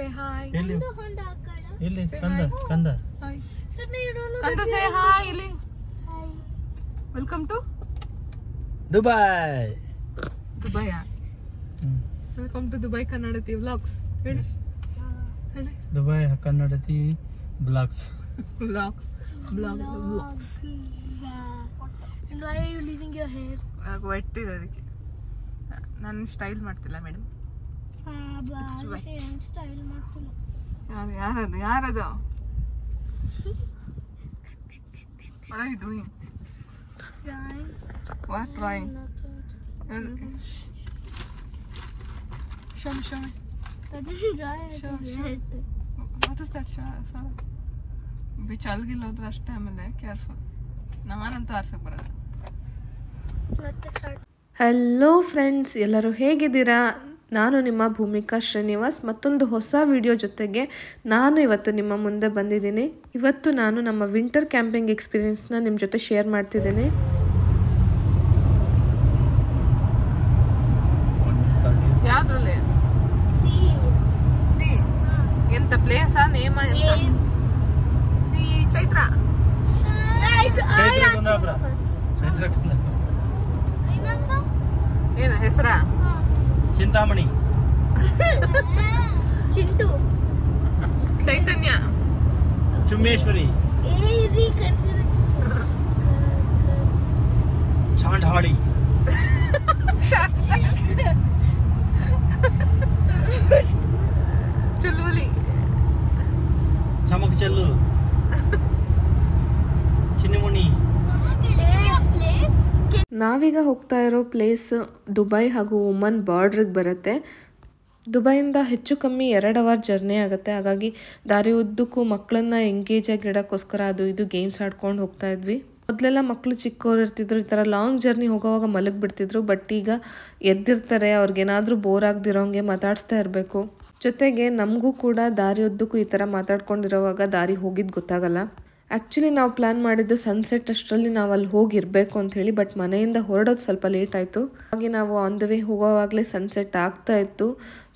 say hi. ಇಲ್ಲಿ ಕಂದ ಕಂದ. Hi. Kandu say hi ಇಲ್ಲಿ. Hi. Welcome to Dubai. Dubai. Welcome to Dubai Kannadati vlogs. ಹೇಳಿ. ಹೇಳಿ. Dubai Kannadati vlogs. Vlogs. And why are you leaving your hair? Wet ಇದೆ ಅದಕ್ಕೆ. ನಾನು ಸ್ಟೈಲ್ ಮಾಡ್ತಿಲ್ಲ ಮೇಡಮ್. ಸ್ಟೈಲ್ ಮಾಡ್ತಿಲ್ಲ. ಯಾರದು? What are you doing? Drawing. What drawing? Show me. That is drawing. Sure. What is that? Show. ಬಿಚ್ಚಲ್ಗಿಲ್ಲ ಹೋದ್ರೆ ಅಷ್ಟೇ, ಆಮೇಲೆ careful. ನಾನಂತೂ ಆರ್ಸಕ್ಕೆ ಬರಲ್ಲ. ಹಲೋ ಫ್ರೆಂಡ್ಸ್, ಎಲ್ಲರೂ ಹೇಗಿದ್ದೀರಾ? ನಾನು ನಿಮ್ಮ ಭೂಮಿಕಾ ಶ್ರೀನಿವಾಸ್. ಮತ್ತೊಂದು ಹೊಸ ವಿಡಿಯೋ ಜೊತೆಗೆ ನಾನು ಇವತ್ತು ನಿಮ್ಮ ಮುಂದೆ ಬಂದಿದ್ದೀನಿ. ಇವತ್ತು ನಾನು ನಮ್ಮ ವಿಂಟರ್ ಕ್ಯಾಂಪಿಂಗ್ ಎಕ್ಸ್ಪೀರಿಯನ್ಸ್ನ ನಿಮ್ಮ ಜೊತೆ ಶೇರ್ ಮಾಡ್ತಿದ್ದೀನಿ. ಯಾವ್ದ್ರಲ್ಲಿ? ಸಿ ಎಂತ ಪ್ಲೇಸಾ ನೇಮ ಎಂತ? ಸಿ ಚೈತ್ರ. ಏನ ಹೆಸರ? ಚಿಂತಾಮಣಿ. ಚಿಂಟು. ಚೈತನ್ಯ. ಚುಮ್ಮೇಶ್ವರಿ. ಚಾಂಡಹಾಡಿ. ಚುಲ್ಬುಲಿ. ಚಮಕ್ ಚೆಲ್ಲು. ಚಿನ್ನಿಮುನಿ. ನಾವೀಗ ಹೋಗ್ತಾ ಇರೋ ಪ್ಲೇಸ್ ದುಬೈ ಹಾಗೂ ಒಮನ್ ಬಾರ್ಡ್ರಿಗೆ ಬರುತ್ತೆ. ದುಬೈಯಿಂದ ಹೆಚ್ಚು ಕಮ್ಮಿ 2 ಅವರ್ ಜರ್ನಿ ಆಗುತ್ತೆ. ಹಾಗಾಗಿ ದಾರಿ ಉದ್ದಕ್ಕೂ ಮಕ್ಕಳನ್ನ ಎಂಗೇಜ್ ಆಗಿ ಇಡೋಕ್ಕೋಸ್ಕರ ಅದು ಇದು ಗೇಮ್ಸ್ ಆಡ್ಕೊಂಡು ಹೋಗ್ತಾ ಇದ್ವಿ. ಮೊದಲೆಲ್ಲ ಮಕ್ಕಳು ಚಿಕ್ಕವ್ರು ಇರ್ತಿದ್ರು, ಈ ಥರ ಲಾಂಗ್ ಜರ್ನಿ ಹೋಗೋವಾಗ ಮಲಗಿಬಿಡ್ತಿದ್ರು. ಬಟ್ ಈಗ ಎದ್ದಿರ್ತಾರೆ, ಅವ್ರಿಗೇನಾದರೂ ಬೋರ್ ಆಗದಿರೋಂಗೆ ಮಾತಾಡಿಸ್ತಾ ಇರಬೇಕು. ಜೊತೆಗೆ ನಮಗೂ ಕೂಡ ದಾರಿ ಉದ್ದಕ್ಕೂ ಈ ಥರ ಮಾತಾಡ್ಕೊಂಡಿರೋವಾಗ ದಾರಿ ಹೋಗಿದ್ದು ಗೊತ್ತಾಗಲ್ಲ. ಆ್ಯಕ್ಚುಲಿ ನಾವು ಪ್ಲ್ಯಾನ್ ಮಾಡಿದ್ದು ಸನ್ಸೆಟ್ ಅಷ್ಟರಲ್ಲಿ ನಾವು ಅಲ್ಲಿ ಹೋಗಿರಬೇಕು ಅಂಥೇಳಿ. ಬಟ್ ಮನೆಯಿಂದ ಹೊರಡೋದು ಸ್ವಲ್ಪ ಲೇಟ್ ಆಯಿತು. ಹಾಗೆ ನಾವು ಆನ್ ದ ವೇ ಹೋಗೋವಾಗಲೇ ಸನ್ಸೆಟ್ ಆಗ್ತಾ ಇತ್ತು.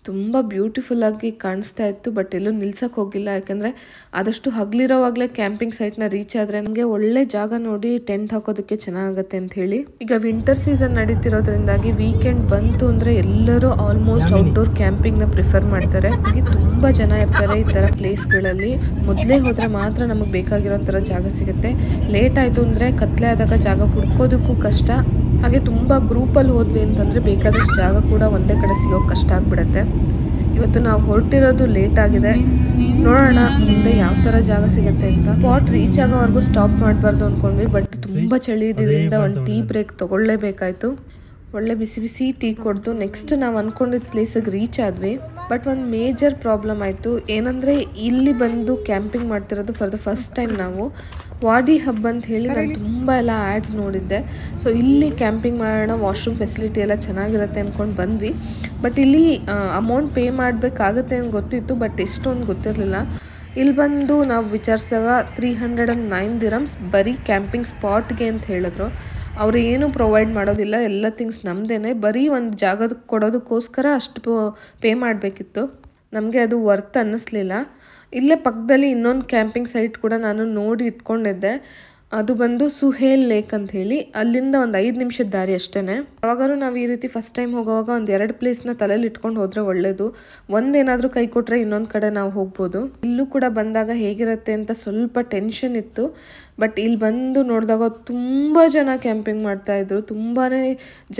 ತುಂಬ ಬ್ಯೂಟಿಫುಲ್ಲಾಗಿ ಕಾಣಿಸ್ತಾ ಇತ್ತು. ಬಟ್ ಎಲ್ಲೂ ನಿಲ್ಸಕ್ಕೆ ಹೋಗಿಲ್ಲ, ಯಾಕೆಂದರೆ ಆದಷ್ಟು ಹಗಲಿರೋವಾಗಲೇ ಕ್ಯಾಂಪಿಂಗ್ ಸೈಟ್ನ ರೀಚ್ ಆದರೆ ನಮಗೆ ಒಳ್ಳೆ ಜಾಗ ನೋಡಿ ಟೆಂಟ್ ಹಾಕೋದಕ್ಕೆ ಚೆನ್ನಾಗುತ್ತೆ ಅಂತ ಹೇಳಿ. ಈಗ ವಿಂಟರ್ ಸೀಸನ್ ನಡೀತಿರೋದ್ರಿಂದಾಗಿ ವೀಕೆಂಡ್ ಬಂತು ಅಂದರೆ ಎಲ್ಲರೂ ಆಲ್ಮೋಸ್ಟ್ ಔಟ್ಡೋರ್ ಕ್ಯಾಂಪಿಂಗ್ನ ಪ್ರಿಫರ್ ಮಾಡ್ತಾರೆ. ಹಾಗೆ ತುಂಬ ಜನ ಇರ್ತಾರೆ ಈ ಥರ ಪ್ಲೇಸ್ಗಳಲ್ಲಿ. ಮೊದಲೇ ಹೋದರೆ ಮಾತ್ರ ನಮಗೆ ಬೇಕಾಗಿರೋ ಥರ ಜಾಗ ಸಿಗುತ್ತೆ. ಲೇಟ್ ಆಯಿತು ಅಂದರೆ ಕತ್ಲೆ ಆದಾಗ ಜಾಗ ಹುಡ್ಕೋದಕ್ಕೂ ಕಷ್ಟ. ಹಾಗೆ ತುಂಬ ಗ್ರೂಪಲ್ಲಿ ಹೋದ್ವಿ ಅಂತಂದರೆ ಬೇಕಾದಷ್ಟು ಜಾಗ ಕೂಡ ಒಂದೇ ಕಡೆ ಸಿಗೋಕ್ಕೆ ಕಷ್ಟ ಆಗಿಬಿಡುತ್ತೆ. ಇವತ್ತು ನಾವು ಹೊರಟಿರೋದು ಲೇಟ್ ಆಗಿದೆ. ನೋಡೋಣ ಮುಂದೆ ಯಾವ ಥರ ಜಾಗ ಸಿಗುತ್ತೆ ಅಂತ. ಸ್ಪಾಟ್ ರೀಚ್ ಆಗೋವರೆಗೂ ಸ್ಟಾಪ್ ಮಾಡಬಾರ್ದು ಅಂದ್ಕೊಂಡ್ವಿ. ಬಟ್ ತುಂಬ ಚಳಿ ಇದ್ದಿದ್ದರಿಂದ ಒಂದು ಟೀ ಬ್ರೇಕ್ ತೊಗೊಳ್ಳೇಬೇಕಾಯಿತು. ಒಳ್ಳೆ ಬಿಸಿ ಬಿಸಿ ಟೀ ಕೊಡ್ತು. ನೆಕ್ಸ್ಟ್ ನಾವು ಅಂದ್ಕೊಂಡಿದ್ದ ಪ್ಲೇಸಿಗೆ ರೀಚ್ ಆದ್ವಿ. ಬಟ್ ಒಂದು ಮೇಜರ್ ಪ್ರಾಬ್ಲಮ್ ಆಯಿತು. ಏನಂದರೆ ಇಲ್ಲಿ ಬಂದು ಕ್ಯಾಂಪಿಂಗ್ ಮಾಡ್ತಿರೋದು ಫಾರ್ ದ ಫಸ್ಟ್ ಟೈಮ್ ನಾವು. ವಾಡಿ ಹಬ್ ಅಂತ ಹೇಳಿ ನಾನು ತುಂಬ ಎಲ್ಲ ಆ್ಯಡ್ಸ್ ನೋಡಿದ್ದೆ. ಸೊ ಇಲ್ಲಿ ಕ್ಯಾಂಪಿಂಗ್ ಮಾಡೋಣ, ವಾಶ್ರೂಮ್ ಫೆಸಿಲಿಟಿ ಎಲ್ಲ ಚೆನ್ನಾಗಿರುತ್ತೆ ಅಂದ್ಕೊಂಡು ಬಂದ್ವಿ. ಬಟ್ ಇಲ್ಲಿ ಅಮೌಂಟ್ ಪೇ ಮಾಡಬೇಕಾಗತ್ತೆ ಅಂತ ಗೊತ್ತಿತ್ತು, ಬಟ್ ಎಷ್ಟೊಂದು ಗೊತ್ತಿರಲಿಲ್ಲ. ಇಲ್ಲಿ ಬಂದು ನಾವು ವಿಚಾರಿಸಿದಾಗ 309 ದಿರಮ್ಸ್ ಬರೀ ಕ್ಯಾಂಪಿಂಗ್ ಸ್ಪಾಟ್ಗೆ ಅಂತ ಹೇಳಿದ್ರು. ಅವರು ಏನೂ ಪ್ರೊವೈಡ್ ಮಾಡೋದಿಲ್ಲ, ಎಲ್ಲ ಥಿಂಗ್ಸ್ ನಮ್ಮದೇ. ಬರೀ ಒಂದು ಜಾಗದ ಕೊಡೋದಕ್ಕೋಸ್ಕರ ಅಷ್ಟು ಪೇ ಮಾಡಬೇಕಿತ್ತು. ನಮಗೆ ಅದು ವರ್ತ್ ಅನ್ನಿಸ್ಲಿಲ್ಲ. ಇಲ್ಲೇ ಪಕ್ಕದಲ್ಲಿ ಇನ್ನೊಂದು ಕ್ಯಾಂಪಿಂಗ್ ಸೈಟ್ ಕೂಡ ನಾನು ನೋಡಿ ಇಟ್ಕೊಂಡಿದ್ದೆ. ಅದು ಬಂದು ಸುಹೇಲ್ ಲೇಕ್ ಅಂತ ಹೇಳಿ. ಅಲ್ಲಿಂದ ಒಂದು 5 ನಿಮಿಷದ ದಾರಿ ಅಷ್ಟೇ. ಯಾವಾಗಾದ್ರೂ ನಾವು ಈ ರೀತಿ ಫಸ್ಟ್ ಟೈಮ್ ಹೋಗೋವಾಗ ಒಂದು 2 ಪ್ಲೇಸ್ನ ತಲೆಯಲ್ಲಿ ಇಟ್ಕೊಂಡು ಹೋದರೆ ಒಳ್ಳೆಯದು. ಒಂದೇನಾದರೂ ಕೈ ಕೊಟ್ಟರೆ ಇನ್ನೊಂದು ಕಡೆ ನಾವು ಹೋಗ್ಬೋದು. ಇಲ್ಲೂ ಕೂಡ ಬಂದಾಗ ಹೇಗಿರುತ್ತೆ ಅಂತ ಸ್ವಲ್ಪ ಟೆನ್ಷನ್ ಇತ್ತು. ಬಟ್ ಇಲ್ಲಿ ಬಂದು ನೋಡಿದಾಗ ತುಂಬ ಜನ ಕ್ಯಾಂಪಿಂಗ್ ಮಾಡ್ತಾಯಿದ್ರು, ತುಂಬಾ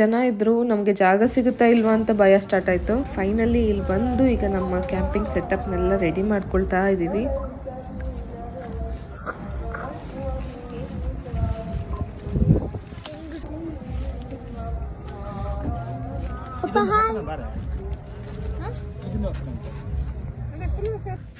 ಜನ ಇದ್ದರು. ನಮಗೆ ಜಾಗ ಸಿಗುತ್ತಾ ಇಲ್ವಾ ಅಂತ ಭಯ ಸ್ಟಾರ್ಟ್ ಆಯಿತು. ಫೈನಲಿ ಇಲ್ಲಿ ಬಂದು ಈಗ ನಮ್ಮ ಕ್ಯಾಂಪಿಂಗ್ ಸೆಟಪ್ನೆಲ್ಲ ರೆಡಿ ಮಾಡ್ಕೊಳ್ತಾ ಇದ್ದೀವಿ.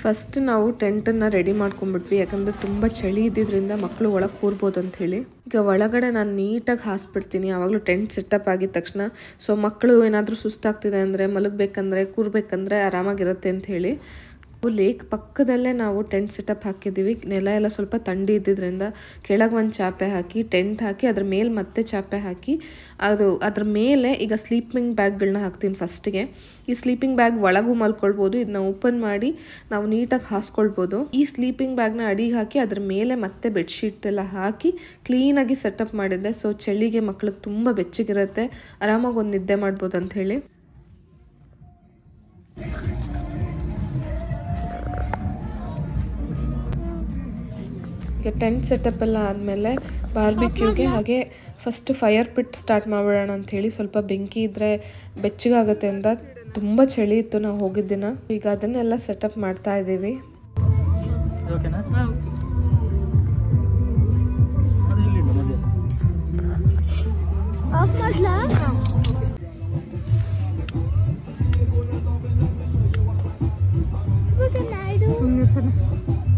ಫಸ್ಟ್ ನಾವು ಟೆಂಟನ್ನು ರೆಡಿ ಮಾಡ್ಕೊಂಡ್ಬಿಟ್ವಿ, ಯಾಕಂದರೆ ತುಂಬ ಚಳಿ ಇದ್ದಿದ್ದರಿಂದ ಮಕ್ಕಳು ಒಳಗೆ ಕೂರ್ಬೋದು ಅಂಥೇಳಿ. ಈಗ ಒಳಗಡೆ ನಾನು ನೀಟಾಗಿ ಹಾಸ್ಬಿಡ್ತೀನಿ ಯಾವಾಗಲೂ ಟೆಂಟ್ ಸೆಟಪ್ ಆಗಿದ ತಕ್ಷಣ. ಸೊ ಮಕ್ಕಳು ಏನಾದರೂ ಸುಸ್ತಾಗ್ತಿದೆ ಅಂದರೆ, ಮಲಗಬೇಕಂದ್ರೆ, ಕೂರ್ಬೇಕಂದ್ರೆ ಆರಾಮಾಗಿರುತ್ತೆ ಅಂಥೇಳಿ. ಲೇಕ್ ಪಕ್ಕದಲ್ಲೇ ನಾವು ಟೆಂಟ್ ಸೆಟಪ್ ಹಾಕಿದ್ದೀವಿ. ನೆಲ ಎಲ್ಲ ಸ್ವಲ್ಪ ಥಂಡಿ ಇದ್ದಿದ್ದರಿಂದ ಕೆಳಗೆ ಒಂದು ಚಾಪೆ ಹಾಕಿ ಟೆಂಟ್ ಹಾಕಿ ಅದ್ರ ಮೇಲೆ ಮತ್ತೆ ಚಾಪೆ ಹಾಕಿ ಅದ್ರ ಮೇಲೆ ಈಗ ಸ್ಲೀಪಿಂಗ್ ಬ್ಯಾಗ್ಗಳನ್ನ ಹಾಕ್ತೀನಿ ಫಸ್ಟಿಗೆ. ಈ ಸ್ಲೀಪಿಂಗ್ ಬ್ಯಾಗ್ ಒಳಗೂ ಮಲ್ಕೊಳ್ಬೋದು, ಇದನ್ನ ಓಪನ್ ಮಾಡಿ ನಾವು ನೀಟಾಗಿ ಹಾಸ್ಕೊಳ್ಬೋದು. ಈ ಸ್ಲೀಪಿಂಗ್ ಬ್ಯಾಗ್ನ ಅಡಿಗೆ ಹಾಕಿ ಅದ್ರ ಮೇಲೆ ಮತ್ತೆ ಬೆಡ್ಶೀಟ್ ಎಲ್ಲ ಹಾಕಿ ಕ್ಲೀನಾಗಿ ಸೆಟಪ್ ಮಾಡಿದ್ದೆ. ಸೊ ಚಳಿಗೆ ಮಕ್ಳಿಗೆ ತುಂಬ ಬೆಚ್ಚಗಿರುತ್ತೆ, ಆರಾಮಾಗಿ ಒಂದು ನಿದ್ದೆ ಮಾಡ್ಬೋದು ಅಂತ ಹೇಳಿ. ಈಗ ಟೆಂಟ್ ಸೆಟಪ್ ಎಲ್ಲ ಆದಮೇಲೆ ಬಾರ್ಬಿಕ್ಯೂಗೆ ಹಾಗೆ ಫಸ್ಟ್ ಫೈರ್ ಪಿಟ್ ಸ್ಟಾರ್ಟ್ ಮಾಡೋಣ ಅಂಥೇಳಿ. ಸ್ವಲ್ಪ ಬೆಂಕಿ ಇದ್ದರೆ ಬೆಚ್ಚಗಾಗುತ್ತೆ ಅಂತ ತುಂಬ ಚಳಿ ಇತ್ತು ನಾವು ಹೋಗಿದ್ದ ದಿನ. ಈಗ ಅದನ್ನೆಲ್ಲ ಸೆಟಪ್ ಮಾಡ್ತಾ ಇದ್ದೀವಿ.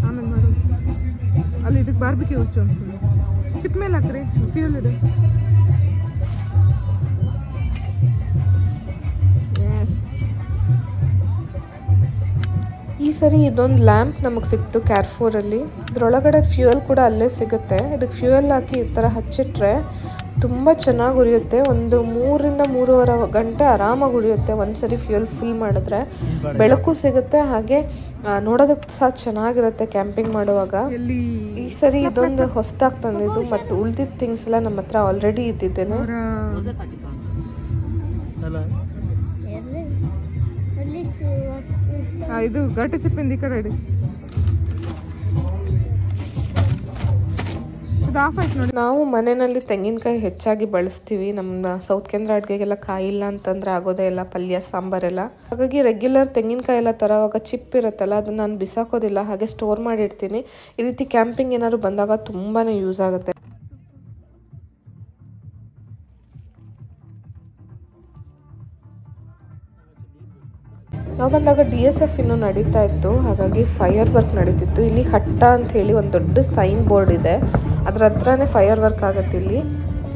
ಆಮೇಲೆ ಮಾಡು. ಅಲ್ಲಿ ಇದಕ್ಕೆ ಬಾರ್ಬಿಕ್ಯೂ ಹುಚ್ಚು ಅನ್ಸುತ್ತೆ. ಚಿಪ್ ಮೇಲೆ ಹಾಕ್ರಿ, ಫ್ಯೂಲ್ ಇದೆ. ಈ ಸರಿ ಇದೊಂದು ಲ್ಯಾಂಪ್ ನಮಗೆ ಸಿಕ್ತು ಕ್ಯಾರ್ಫೋರಲ್ಲಿ. ಇದರೊಳಗಡೆ ಫ್ಯೂಯಲ್ ಕೂಡ ಅಲ್ಲೇ ಸಿಗುತ್ತೆ. ಇದಕ್ಕೆ ಫ್ಯೂಯಲ್ ಹಾಕಿ ಈ ಥರ ಹಚ್ಚಿಟ್ರೆ ತುಂಬ ಚೆನ್ನಾಗಿ ಉರಿಯುತ್ತೆ. ಒಂದು 3 ರಿಂದ 3.5 ಗಂಟೆ ಆರಾಮಾಗಿ ಉರಿಯುತ್ತೆ ಒಂದ್ಸರಿ ಫ್ಯೂಯಲ್ ಫುಲ್ ಮಾಡಿದ್ರೆ. ಬೆಳಕು ಸಿಗುತ್ತೆ, ಹಾಗೆ ನೋಡೋದಕ್ಕೆ ಸಹ ಚೆನ್ನಾಗಿರುತ್ತೆ ಕ್ಯಾಂಪಿಂಗ್ ಮಾಡುವಾಗ. ಈ ಸರಿ ಇದೊಂದು ಹೊಸದಾಗಿ ತಂದಿದ್ದು, ಮತ್ತು ಉಳಿದಿದ್ದ ಥಿಂಗ್ಸ್ ಎಲ್ಲ ನಮ್ಮ ಹತ್ರ ಆಲ್ರೆಡಿ ಇದ್ದಿದ್ದೇನೆ. ಇದು ಘಾಟಿ ಚಿಪ್ಪಿಂದ ಈ ಕಡೆ ಇಡಿ. ನಾವು ಮನೆಯಲ್ಲಿ ತೆಂಗಿನಕಾಯಿ ಹೆಚ್ಚಾಗಿ ಬಳಸ್ತೀವಿ. ನಮ್ಮ ಸೌತ್ ಕೇಂದ್ರ ಅಡುಗೆಗೆಲ್ಲ ಕಾಯಿ ಇಲ್ಲ ಅಂತಂದ್ರೆ ಆಗೋದೇ ಇಲ್ಲ, ಪಲ್ಯ ಸಾಂಬಾರೆಲ್ಲ. ಹಾಗಾಗಿ ರೆಗ್ಯುಲರ್ ತೆಂಗಿನಕಾಯಿ ಎಲ್ಲ ತರೋವಾಗ ಚಿಪ್ ಇರುತ್ತಲ್ಲ, ಅದನ್ನ ನಾನು ಬಿಸಾಕೋದಿಲ್ಲ, ಹಾಗೆ ಸ್ಟೋರ್ ಮಾಡಿಡ್ತೀನಿ. ಈ ರೀತಿ ಕ್ಯಾಂಪಿಂಗ್ ಏನಾದ್ರು ಬಂದಾಗ ತುಂಬಾ ಯೂಸ್ ಆಗುತ್ತೆ. ನಾವು ಬಂದಾಗ DSF ಇನ್ನೂ ನಡೀತಾ ಇತ್ತು, ಹಾಗಾಗಿ ಫೈರ್ ವರ್ಕ್ ನಡೀತಿತ್ತು. ಇಲ್ಲಿ ಹಟ್ಟ ಅಂತ ಹೇಳಿ ಒಂದು ದೊಡ್ಡ ಸೈನ್ ಬೋರ್ಡ್ ಇದೆ, ಅದರ ಹತ್ರನೇ ಫೈರ್ ವರ್ಕ್ ಆಗುತ್ತೆ ಇಲ್ಲಿ.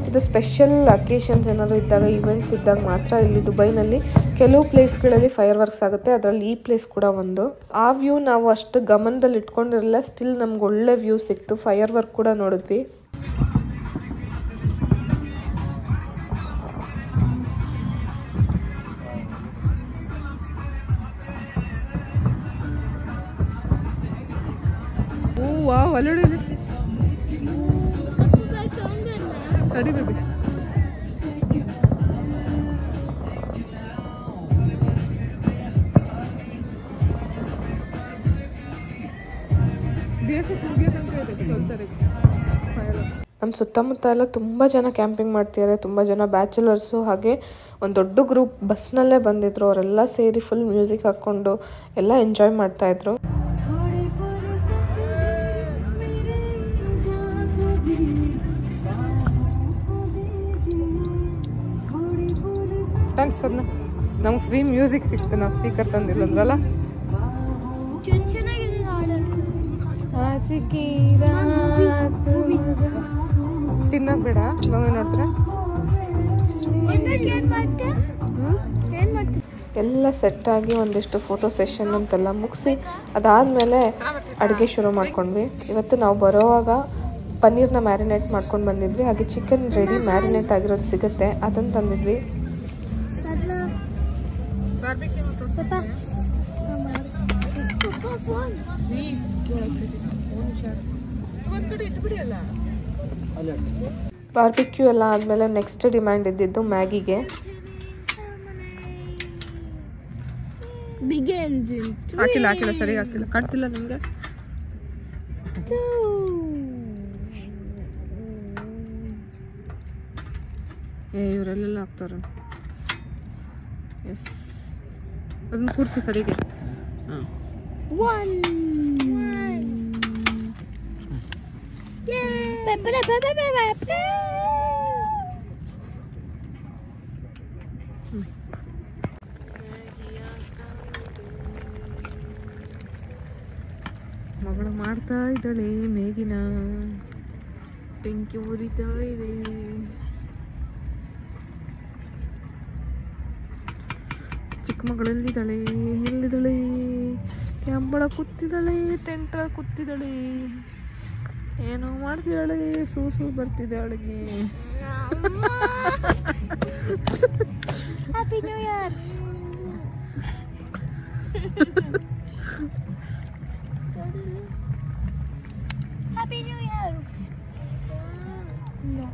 ಇದು ಸ್ಪೆಷಲ್ ಅಕೇಶನ್ಸ್ ಏನಾದರೂ ಇದ್ದಾಗ, ಈವೆಂಟ್ಸ್ ಇದ್ದಾಗ ಮಾತ್ರ ಇಲ್ಲಿ ದುಬೈನಲ್ಲಿ ಕೆಲವು ಪ್ಲೇಸ್ಗಳಲ್ಲಿ ಫೈರ್ ವರ್ಕ್ಸ್ ಆಗುತ್ತೆ. ಅದರಲ್ಲಿ ಈ ಪ್ಲೇಸ್ ಕೂಡ ಒಂದು. ಆ ವ್ಯೂ ನಾವು ಅಷ್ಟು ಗಮನದಲ್ಲಿ ಇಟ್ಕೊಂಡಿರಲಿಲ್ಲ, ಸ್ಟಿಲ್ ನಮ್ಗೆ ಒಳ್ಳೆ ವ್ಯೂ ಸಿಕ್ತು. ಫೈರ್ ವರ್ಕ್ ಕೂಡ ನೋಡಿದ್ವಿ. ವಾವ್, ಅಲ್ಲೋಡಿ ತಡಿ ಬೇಬಿ. ನಮ್ಮ ಸುತ್ತಮುತ್ತ ಎಲ್ಲ ತುಂಬ ಜನ ಕ್ಯಾಂಪಿಂಗ್ ಮಾಡ್ತಿದ್ದಾರೆ, ತುಂಬ ಜನ ಬ್ಯಾಚುಲರ್ಸು. ಹಾಗೆ ಒಂದು ದೊಡ್ಡ ಗ್ರೂಪ್ ಬಸ್ನಲ್ಲೇ ಬಂದಿದ್ರು. ಅವರೆಲ್ಲ ಸೇರಿ ಫುಲ್ ಮ್ಯೂಸಿಕ್ ಹಾಕ್ಕೊಂಡು ಎಲ್ಲ ಎಂಜಾಯ್ ಮಾಡ್ತಾಯಿದ್ರು. ಥ್ಯಾಂಕ್ಸ್ ಸದ್ನ, ನಮ್ಗೆ ಫ್ರೀ ಮ್ಯೂಸಿಕ್ ಸಿಕ್ತು, ನಾವು ಸ್ಪೀಕರ್ ತಂದಿಲ್ಲ ಅಂದ್ರಲ್ಲ. ತಿನ್ನೋದು ಬೇಡ, ನಾವು ನೋಡ್ತಾರೆ ಎಲ್ಲ ಸೆಟ್ಟಾಗಿ ಒಂದಿಷ್ಟು ಫೋಟೋ ಸೆಷನ್ ಅಂತೆಲ್ಲ ಮುಗಿಸಿ ಅದಾದಮೇಲೆ ಅಡುಗೆ ಶುರು ಮಾಡ್ಕೊಂಡ್ವಿ. ಇವತ್ತು ನಾವು ಬರೋವಾಗ ಪನ್ನೀರ್ನ ಮ್ಯಾರಿನೇಟ್ ಮಾಡ್ಕೊಂಡು ಬಂದಿದ್ವಿ, ಹಾಗೆ ಚಿಕನ್ ರೆಡಿ ಮ್ಯಾರಿನೇಟ್ ಆಗಿರೋದು ಸಿಗುತ್ತೆ, ಅದನ್ನು ತಂದಿದ್ವಿ. ಬಾರ್ಬಿಕ್ಯೂ ಎಲ್ಲ ಆದಮೇಲೆ ನೆಕ್ಸ್ಟ್ ಡಿಮ್ಯಾಂಡ್ ಇದ್ದಿದ್ದು ಮ್ಯಾಗಿಗೆ. ಹಾಕಿಲ್ಲ ಸರಿ ಹಾಕಿಲ್ಲ, ಕಾಡ್ತಿಲ್ಲ ನಿಮಗೆ. ಇವರೆಲ್ಲ ಹಾಕ್ತಾರೆ. ಎಸ್, ಅದನ್ನ ಕೂರಿಸಿ ಸರಿಗೆ. ಮಗಳು ಮಾಡ್ತಾ ಇದ್ದಾಳೆ ಮೇಗಿನ. ಬೆಂಕಿ ಉರಿತಾ ಇದೆ. ಚಿಕ್ಕ ಮಗಳು ಎಲ್ಲಿದ್ದಾಳೆ? ಒಬ್ಬಳ ಕೂತಿದ್ದಾಳೆ, ಟೆಂಟ್ ಕೂತಿದ್ದಾಳೆ, ಏನೋ ಮಾಡ್ತಿದ್ದಾಳೆ, ಸೂ ಬರ್ತಿದೆ ಅವಳಿಗೆ. Happy New Year. Happy New Year. No.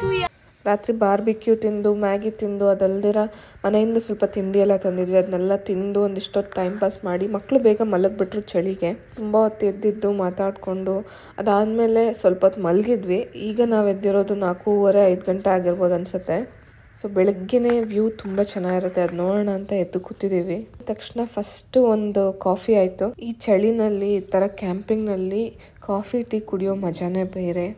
2 years. ರಾತ್ರಿ ಬಾರ್ಬಿಕ್ಯೂ ತಿಂದು ಮ್ಯಾಗಿ ತಿಂದು ಅದಲ್ದಿರ ಮನೆಯಿಂದ ಸ್ವಲ್ಪ ತಿಂಡಿ ಎಲ್ಲ ತಂದಿದ್ವಿ. ಅದನ್ನೆಲ್ಲ ತಿಂದು ಒಂದಿಷ್ಟೊತ್ತು ಟೈಮ್ ಪಾಸ್ ಮಾಡಿ ಮಕ್ಕಳು ಬೇಗ ಮಲಗಿಬಿಟ್ರು ಚಳಿಗೆ. ತುಂಬ ಹೊತ್ತು ಎದ್ದಿದ್ದು ಮಾತಾಡಿಕೊಂಡು ಅದಾದಮೇಲೆ ಸ್ವಲ್ಪ ಹೊತ್ತು ಮಲಗಿದ್ವಿ. ಈಗ ನಾವು ಎದ್ದಿರೋದು 4:30-5 ಗಂಟೆ ಆಗಿರ್ಬೋದು ಅನಿಸುತ್ತೆ. ಸೊ ಬೆಳಗ್ಗೆನೇ ವ್ಯೂ ತುಂಬ ಚೆನ್ನಾಗಿರುತ್ತೆ, ಅದು ನೋಡೋಣ ಅಂತ ಎದ್ದು ಕೂತಿದ್ದೀವಿ. ತಕ್ಷಣ ಫಸ್ಟು ಒಂದು ಕಾಫಿ ಆಯಿತು. ಈ ಚಳಿನಲ್ಲಿ ಈ ಥರ ಕ್ಯಾಂಪಿಂಗ್ನಲ್ಲಿ ಕಾಫಿ ಟೀ ಕುಡಿಯೋ ಮಜಾನೇ ಬೇರೆ.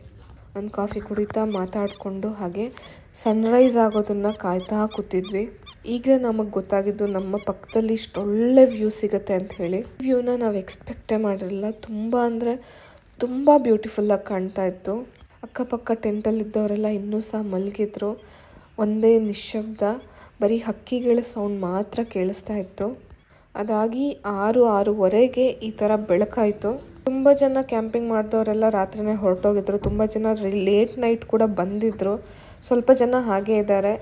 ಒಂದು ಕಾಫಿ ಕುಡಿತಾ ಮಾತಾಡಿಕೊಂಡು ಹಾಗೆ ಸನ್ರೈಸ್ ಆಗೋದನ್ನು ಕಾಯ್ತಾ ಕೂತಿದ್ವಿ. ಈಗಲೇ ನಮಗೆ ಗೊತ್ತಾಗಿದ್ದು ನಮ್ಮ ಪಕ್ಕದಲ್ಲಿ ಇಷ್ಟೊಳ್ಳೆ ವ್ಯೂ ಸಿಗುತ್ತೆ ಅಂತ ಹೇಳಿ. ವ್ಯೂನ ನಾವು ಎಕ್ಸ್ಪೆಕ್ಟೇ ಮಾಡಿರಲಿಲ್ಲ. ತುಂಬ ಅಂದರೆ ತುಂಬ ಬ್ಯೂಟಿಫುಲ್ಲಾಗಿ ಕಾಣ್ತಾ ಇತ್ತು. ಅಕ್ಕಪಕ್ಕ ಟೆಂಟಲ್ಲಿದ್ದವರೆಲ್ಲ ಇನ್ನೂ ಸಹ ಮಲಗಿದ್ರು. ಒಂದೇ ನಿಶ್ಶಬ್ದ, ಬರೀ ಹಕ್ಕಿಗಳ ಸೌಂಡ್ ಮಾತ್ರ ಕೇಳಿಸ್ತಾ ಇತ್ತು. ಅದಾಗಿ 6-6:30ಗೆ ಈ ಥರ ಬೆಳಕಾಯಿತು. ತುಂಬ ಜನ ಕ್ಯಾಂಪಿಂಗ್ ಮಾಡಿದವರೆಲ್ಲ ರಾತ್ರಿನೇ ಹೊರಟೋಗಿದ್ರು. ತುಂಬ ಜನ ಲೇಟ್ ನೈಟ್ ಕೂಡ ಬಂದಿದ್ದರು. ಸ್ವಲ್ಪ ಜನ ಹಾಗೇ ಇದ್ದಾರೆ.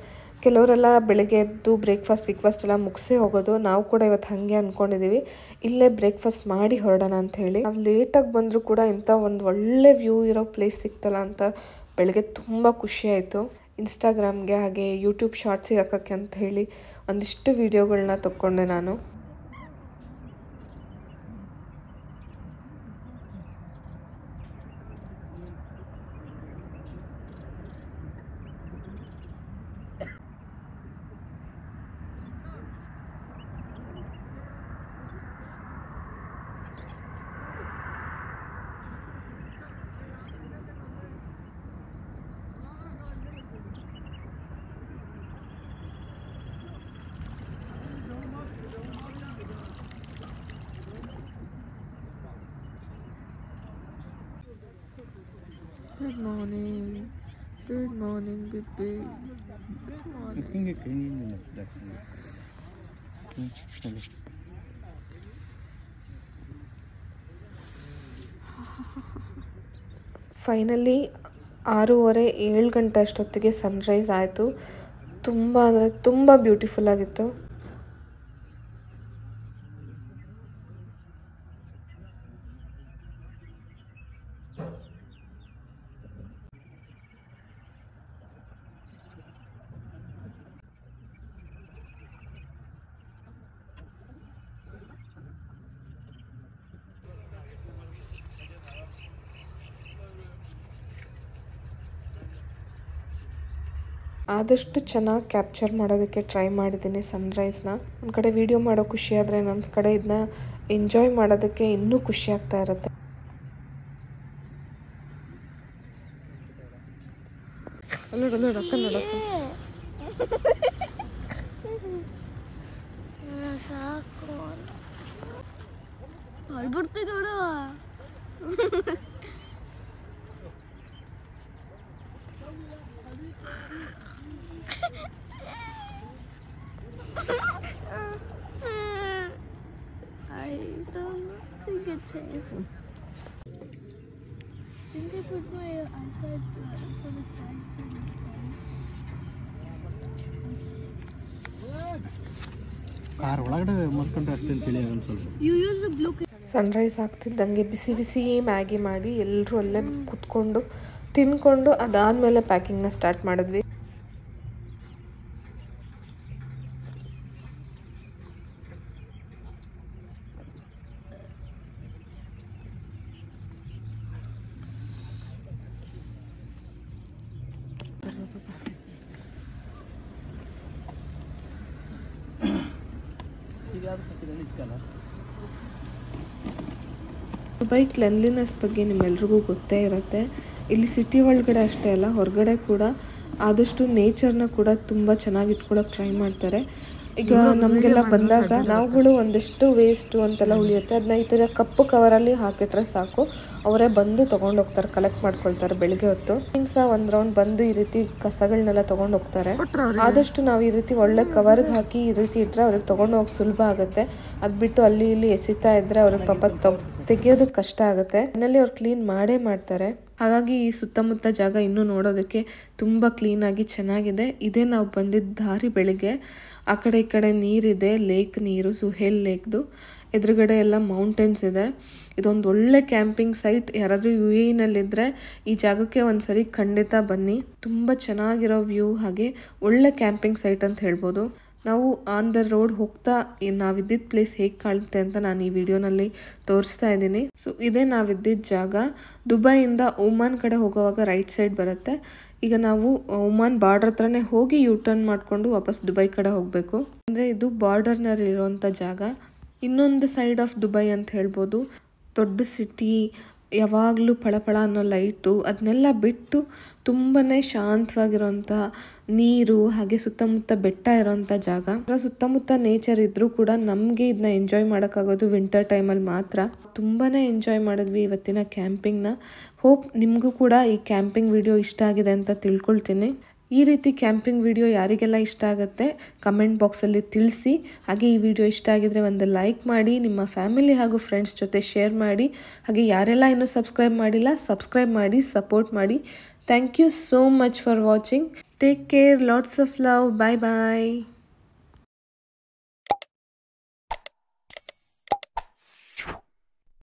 ಕೆಲವರೆಲ್ಲ ಬೆಳಗ್ಗೆ ಎದ್ದು ಬ್ರೇಕ್ಫಾಸ್ಟ್ ಎಲ್ಲ ಮುಗಿಸೇ ಹೋಗೋದು. ನಾವು ಕೂಡ ಇವತ್ತು ಹಾಗೆ ಅಂದ್ಕೊಂಡಿದ್ದೀವಿ, ಇಲ್ಲೇ ಬ್ರೇಕ್ಫಾಸ್ಟ್ ಮಾಡಿ ಹೊರಡೋಣ ಅಂತ ಹೇಳಿ. ನಾವು ಲೇಟಾಗಿ ಬಂದರೂ ಕೂಡ ಇಂಥ ಒಂದು ಒಳ್ಳೆ ವ್ಯೂ ಇರೋ ಪ್ಲೇಸ್ ಸಿಗ್ತಲ್ಲ ಅಂತ ಬೆಳಗ್ಗೆ ತುಂಬ ಖುಷಿಯಾಯಿತು. ಇನ್ಸ್ಟಾಗ್ರಾಮ್ಗೆ ಹಾಗೆ ಯೂಟ್ಯೂಬ್ ಶಾರ್ಟ್ಸಿಗೆ ಹಾಕೋಕ್ಕೆ ಅಂತ ಹೇಳಿ ಒಂದಿಷ್ಟು ವೀಡಿಯೋಗಳನ್ನ ತಗೊಂಡೆ ನಾನು. Good morning, baby. Good morning. Finally 6:30-7 ಗಂಟೆ ಅಷ್ಟೊತ್ತಿಗೆ ಸನ್ರೈಸ್ ಆಯಿತು. ತುಂಬ ಅಂದರೆ ತುಂಬ ಬ್ಯೂಟಿಫುಲ್ ಆಗಿತ್ತು. ಆದಷ್ಟು ಚೆನ್ನಾಗಿ ಕ್ಯಾಪ್ಚರ್ ಮಾಡೋದಕ್ಕೆ ಟ್ರೈ ಮಾಡಿದ್ದೀನಿ ಸನ್ರೈಸ್ನ. ಒಂದು ಕಡೆ ವೀಡಿಯೋ ಮಾಡೋ ಖುಷಿ ಆದರೆ ಇನ್ನೊಂದು ಕಡೆ ಇದನ್ನ ಎಂಜಾಯ್ ಮಾಡೋದಕ್ಕೆ ಇನ್ನೂ ಖುಷಿ ಆಗ್ತಾ ಇರುತ್ತೆ. ಸಾಕು ಹೊಳ್ಬಿಡ್ತೀವಿ ನೋಡು. I don't think it's safe. I think I put my iPad for the charge. Car ಒಳಗಡೆ ಮಲ್ಕೊಂಡ್ರೆ ಅಷ್ಟೇನು ತಿಳಿಯೋದು ಒಂದು ಸ್ವಲ್ಪ. You use the blue. Sunrise ಆಗ್ತಿದ್ದಂಗೆ ಬಿಸಿ ಬಿಸಿ ಮ್ಯಾಗಿ ಮಾಡಿ ಎಲ್ಲರೂ ಅಲ್ಲೇ ಕುತ್ಕೊಂಡು ತಿನ್ಕೊಂಡು ಅದಾದಮೇಲೆ ಪ್ಯಾಕಿಂಗ್ನ ಸ್ಟಾರ್ಟ್ ಮಾಡಿದ್ವಿ. ದುಬೈ ಕ್ಲೆನ್ಲಿನೆಸ್ ಬಗ್ಗೆ ನಿಮ್ಮೆಲ್ರಿಗೂ ಗೊತ್ತೇ ಇರುತ್ತೆ. ಇಲ್ಲಿ ಸಿಟಿ ಒಳಗಡೆ ಅಷ್ಟೇ ಅಲ್ಲ, ಹೊರಗಡೆ ಕೂಡ ಆದಷ್ಟು ನೇಚರ್ನ ಕೂಡ ತುಂಬ ಚೆನ್ನಾಗಿ ಇಟ್ಕೊಳ್ಳೋಕೆ ಟ್ರೈ ಮಾಡ್ತಾರೆ. ಈಗ ನಮಗೆಲ್ಲ ಬಂದಾಗ ನಾವುಗಳು ಒಂದಿಷ್ಟು ವೇಸ್ಟು ಅಂತೆಲ್ಲ ಉಳಿಯುತ್ತೆ, ಅದನ್ನ ಈ ಥರ ಕಪ್ಪು ಕವರಲ್ಲಿ ಹಾಕಿಟ್ರೆ ಸಾಕು, ಅವರೇ ಬಂದು ತೊಗೊಂಡು ಹೋಗ್ತಾರೆ, ಕಲೆಕ್ಟ್ ಮಾಡ್ಕೊಳ್ತಾರೆ ಬೆಳಿಗ್ಗೆ ಹೊತ್ತು. ಸಹ ಒಂದು ರೌಂಡ್ ಬಂದು ಈ ರೀತಿ ಕಸಗಳನ್ನೆಲ್ಲ ತೊಗೊಂಡು ಹೋಗ್ತಾರೆ. ಆದಷ್ಟು ನಾವು ಈ ರೀತಿ ಒಳ್ಳೆ ಕವರ್ಗೆ ಹಾಕಿ ಈ ರೀತಿ ಇಟ್ಟರೆ ಅವ್ರಿಗೆ ತೊಗೊಂಡು ಹೋಗಿ ಸುಲಭ ಆಗುತ್ತೆ. ಅದು ಬಿಟ್ಟು ಅಲ್ಲಿ ಇಲ್ಲಿ ಎಸಿತಾ ಇದ್ದರೆ ಅವ್ರಿಗೆ ಪಾಪ ತೆಗಿಯೋದಕ್ಕೆ ಕಷ್ಟ ಆಗುತ್ತೆ. ಮನೇಲಿ ಅವ್ರು ಕ್ಲೀನ್ ಮಾಡೇ ಮಾಡ್ತಾರೆ. ಹಾಗಾಗಿ ಈ ಸುತ್ತಮುತ್ತ ಜಾಗ ಇನ್ನೂ ನೋಡೋದಕ್ಕೆ ತುಂಬ ಕ್ಲೀನಾಗಿ ಚೆನ್ನಾಗಿದೆ. ಇದೇ ನಾವು ಬಂದಿದ್ದ ದಾರಿ. ಬೆಳಿಗ್ಗೆ ಆ ಕಡೆ ಈ ಕಡೆ ನೀರಿದೆ, ಲೇಕ್ ನೀರು, ಸುಹೇಲ್ ಲೇಕ್ದು. ಎದುರುಗಡೆ ಎಲ್ಲ ಮೌಂಟೇನ್ಸ್ ಇದೆ. ಇದೊಂದು ಒಳ್ಳೆ ಕ್ಯಾಂಪಿಂಗ್ ಸೈಟ್. ಯಾರಾದರೂ UAEನಲ್ಲಿದ್ದರೆ ಈ ಜಾಗಕ್ಕೆ ಒಂದ್ಸರಿ ಖಂಡಿತ ಬನ್ನಿ. ತುಂಬ ಚೆನ್ನಾಗಿರೋ ವ್ಯೂ, ಹಾಗೆ ಒಳ್ಳೆ ಕ್ಯಾಂಪಿಂಗ್ ಸೈಟ್ ಅಂತ ಹೇಳ್ಬೋದು. ನಾವು ಆನ್ ದ ರೋಡ್ ಹೋಗ್ತಾ ನಾವಿದ್ದಿದ್ದ ಪ್ಲೇಸ್ ಹೇಗೆ ಕಾಣುತ್ತೆ ಅಂತ ನಾನು ಈ ವಿಡಿಯೋನಲ್ಲಿ ತೋರಿಸ್ತಾ ಇದ್ದೀನಿ. ಸೊ ಇದೇ ನಾವಿದ್ದಿದ್ದ ಜಾಗ. ದುಬೈಯಿಂದ ಒಮಾನ್ ಕಡೆ ಹೋಗೋವಾಗ ರೈಟ್ ಸೈಡ್ ಬರುತ್ತೆ. ಈಗ ನಾವು ಒಮಾನ್ ಬಾರ್ಡರ್ ಹತ್ರನೇ ಹೋಗಿ ಟರ್ನ್ ಮಾಡಿಕೊಂಡು ವಾಪಸ್ ದುಬೈ ಕಡೆ ಹೋಗಬೇಕು. ಅಂದರೆ ಇದು ಬಾರ್ಡರ್ನಲ್ಲಿ ಇರುವಂಥ ಜಾಗ. ಇನ್ನೊಂದು ಸೈಡ್ ಆಫ್ ದುಬೈ ಅಂತ ಹೇಳ್ಬೋದು. ದೊಡ್ಡ ಸಿಟಿ, ಯಾವಾಗಲೂ ಫಳಫಳ ಅನ್ನೋ ಲೈಟು, ಅದನ್ನೆಲ್ಲ ಬಿಟ್ಟು ತುಂಬಾ ಶಾಂತವಾಗಿರೋಂಥ ನೀರು, ಹಾಗೆ ಸುತ್ತಮುತ್ತ ಬೆಟ್ಟ ಇರೋಂಥ ಜಾಗ. ಸುತ್ತಮುತ್ತ ನೇಚರ್ ಇದ್ದರೂ ಕೂಡ ನಮಗೆ ಇದನ್ನ ಎಂಜಾಯ್ ಮಾಡೋಕ್ಕಾಗೋದು ವಿಂಟರ್ ಟೈಮಲ್ಲಿ ಮಾತ್ರ. ತುಂಬಾ ಎಂಜಾಯ್ ಮಾಡಿದ್ವಿ ಇವತ್ತಿನ ಕ್ಯಾಂಪಿಂಗ್ನ. ಹೋಪ್ ನಿಮಗೂ ಕೂಡ ಈ ಕ್ಯಾಂಪಿಂಗ್ ವಿಡಿಯೋ ಇಷ್ಟ ಆಗಿದೆ ಅಂತ ತಿಳ್ಕೊಳ್ತೀನಿ. ಈ ರೀತಿ ಕ್ಯಾಂಪಿಂಗ್ ವಿಡಿಯೋ ಯಾರಿಗೆಲ್ಲ ಇಷ್ಟ ಆಗುತ್ತೆ ಕಮೆಂಟ್ ಬಾಕ್ಸಲ್ಲಿ ತಿಳಿಸಿ. ಹಾಗೆ ಈ ವಿಡಿಯೋ ಇಷ್ಟ ಆಗಿದ್ರೆ ಒಂದು ಲೈಕ್ ಮಾಡಿ, ನಿಮ್ಮ ಫ್ಯಾಮಿಲಿ ಹಾಗೂ ಫ್ರೆಂಡ್ಸ್ ಜೊತೆ ಶೇರ್ ಮಾಡಿ. ಹಾಗೆ ಯಾರೆಲ್ಲ ಇನ್ನೂ ಸಬ್ಸ್ಕ್ರೈಬ್ ಮಾಡಿಲ್ಲ ಸಬ್ಸ್ಕ್ರೈಬ್ ಮಾಡಿ, ಸಪೋರ್ಟ್ ಮಾಡಿ. Thank you so much for watching. Take care, lots of love. Bye bye.